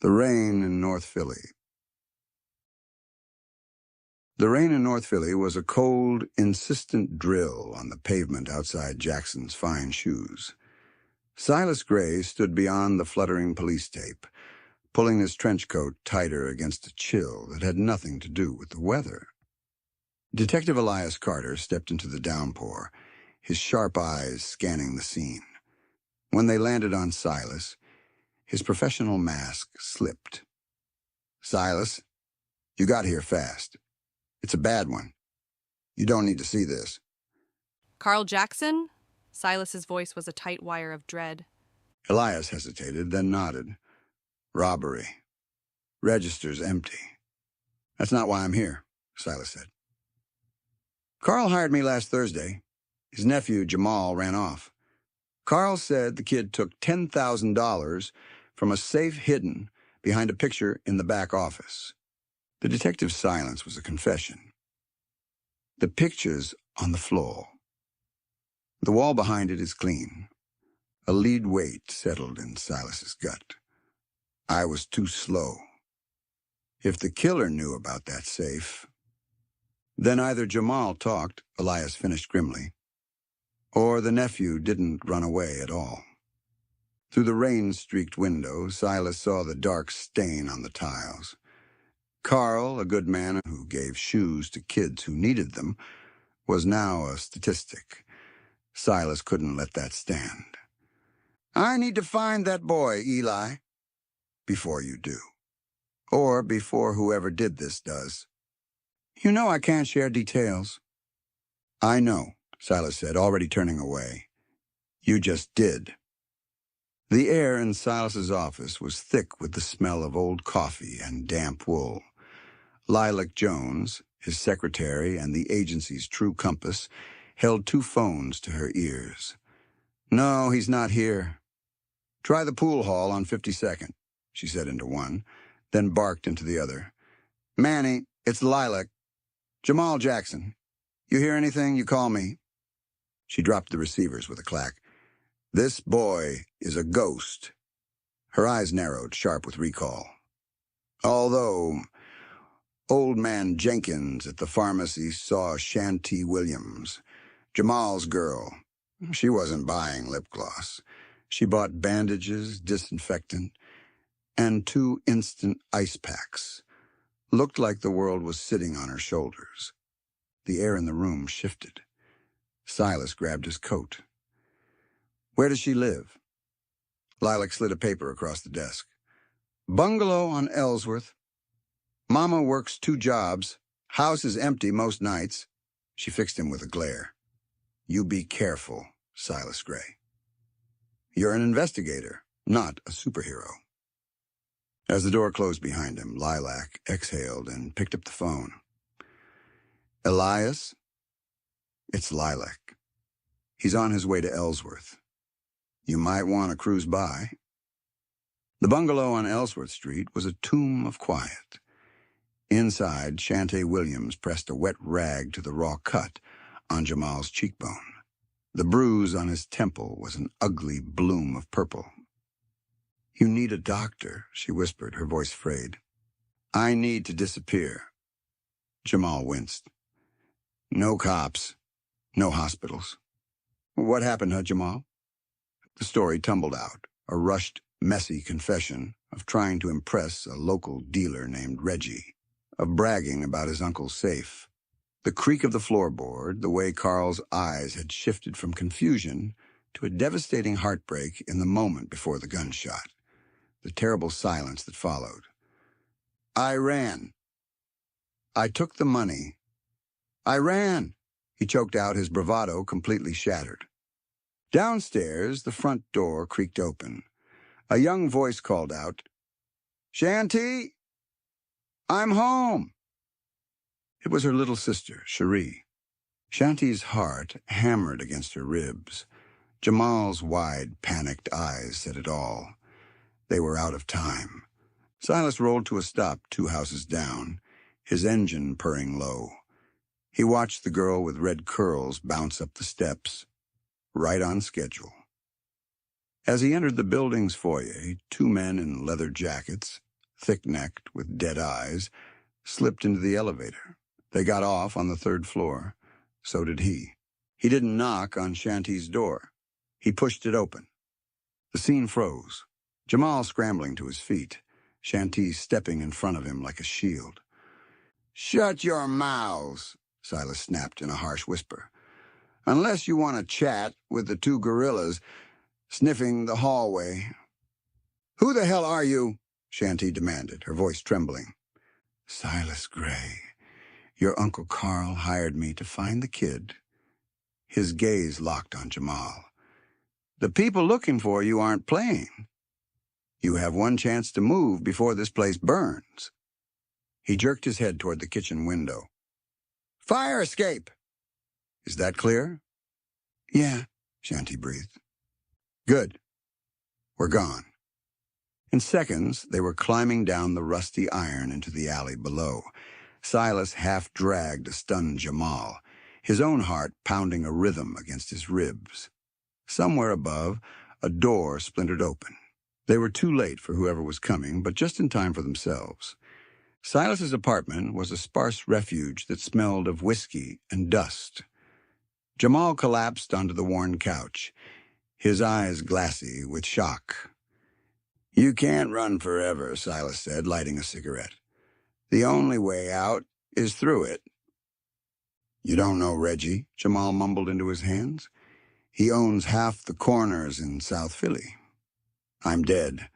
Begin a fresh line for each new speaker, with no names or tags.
The rain in North Philly. The rain in North Philly was a cold, insistent drill on the pavement outside Jackson's fine shoes. Silas Gray stood beyond the fluttering police tape, pulling his trench coat tighter against a chill that had nothing to do with the weather. Detective Elias Carter stepped into the downpour, his sharp eyes scanning the scene. When they landed on Silas, his professional mask slipped. "Silas, you got here fast. It's a bad one. You don't need to see this."
"Carl Jackson?" Silas's voice was a tight wire of dread.
Elias hesitated, then nodded. "Robbery. Register's empty." "That's not why I'm here," Silas said. "Carl hired me last Thursday. His nephew, Jamal, ran off. Carl said the kid took $10,000 from a safe hidden behind a picture in the back office." The detective's silence was a confession. "The picture's on the floor. The wall behind it is clean." A lead weight settled in Silas's gut. "I was too slow. If the killer knew about that safe..." "Then either Jamal talked," Elias finished grimly, "or the nephew didn't run away at all." Through the rain-streaked window, Silas saw the dark stain on the tiles. Carl, a good man who gave shoes to kids who needed them, was now a statistic. Silas couldn't let that stand. "I need to find that boy, Eli." "Before you do. Or before whoever did this does." "You know I can't share details." "I know," Silas said, already turning away. "You just did." The air in Silas's office was thick with the smell of old coffee and damp wool. Lilac Jones, his secretary and the agency's true compass, held 2 phones to her ears. "No, he's not here." "Try the pool hall on 52nd, she said into one, then barked into the other. "Manny, it's Lilac. Jamal Jackson. You hear anything, you call me." She dropped the receivers with a clack. "This boy is a ghost." Her eyes narrowed, sharp with recall. "Although old man Jenkins at the pharmacy saw Shanty Williams, Jamal's girl. She wasn't buying lip gloss. She bought bandages, disinfectant, and 2 instant ice packs. Looked like the world was sitting on her shoulders." The air in the room shifted. Silas grabbed his coat. "Where does she live?" Lilac slid a paper across the desk. "Bungalow on Ellsworth. Mama works 2 jobs. House is empty most nights." She fixed him with a glare. "You be careful, Silas Gray. You're an investigator, not a superhero." As the door closed behind him, Lilac exhaled and picked up the phone. "Elias? It's Lilac. He's on his way to Ellsworth. You might want to cruise by." The bungalow on Ellsworth Street was a tomb of quiet. Inside, Shanty Williams pressed a wet rag to the raw cut on Jamal's cheekbone. The bruise on his temple was an ugly bloom of purple. "You need a doctor," she whispered, her voice frayed. "I need to disappear." Jamal winced. "No cops. No hospitals." "What happened, Jamal?" The story tumbled out, a rushed, messy confession of trying to impress a local dealer named Reggie, of bragging about his uncle's safe. The creak of the floorboard, the way Carl's eyes had shifted from confusion to a devastating heartbreak in the moment before the gunshot. The terrible silence that followed. "I ran. I took the money. I ran." He choked out, his bravado completely shattered. Downstairs, the front door creaked open. A young voice called out, "Shanty, I'm home." It was her little sister, Cherie. Shanty's heart hammered against her ribs. Jamal's wide, panicked eyes said it all. They were out of time. Silas rolled to a stop 2 houses down, his engine purring low. He watched the girl with red curls bounce up the steps, right on schedule. As he entered the building's foyer, 2 men in leather jackets, thick-necked with dead eyes, slipped into the elevator. They got off on the 3rd floor. So did he. He didn't knock on Shanty's door. He pushed it open. The scene froze. Jamal scrambling to his feet, Shanty stepping in front of him like a shield. "Shut your mouths," Silas snapped in a harsh whisper. "Unless you want to chat with the 2 gorillas sniffing the hallway." "Who the hell are you?" Shanty demanded, her voice trembling. "Silas Gray. Your Uncle Carl hired me to find the kid." His gaze locked on Jamal. "The people looking for you aren't playing. You have one chance to move before this place burns." He jerked his head toward the kitchen window. "Fire escape!" "Is that clear?" "Yeah," Shanty breathed. "Good. We're gone." In seconds, they were climbing down the rusty iron into the alley below. Silas half-dragged a stunned Jamal, his own heart pounding a rhythm against his ribs. Somewhere above, a door splintered open. They were too late for whoever was coming, but just in time for themselves. Silas's apartment was a sparse refuge that smelled of whiskey and dust. Jamal collapsed onto the worn couch, his eyes glassy with shock. "You can't run forever," Silas said, lighting a cigarette. "The only way out is through it." "You don't know Reggie," Jamal mumbled into his hands. "He owns half the corners in South Philly." "I'm dead.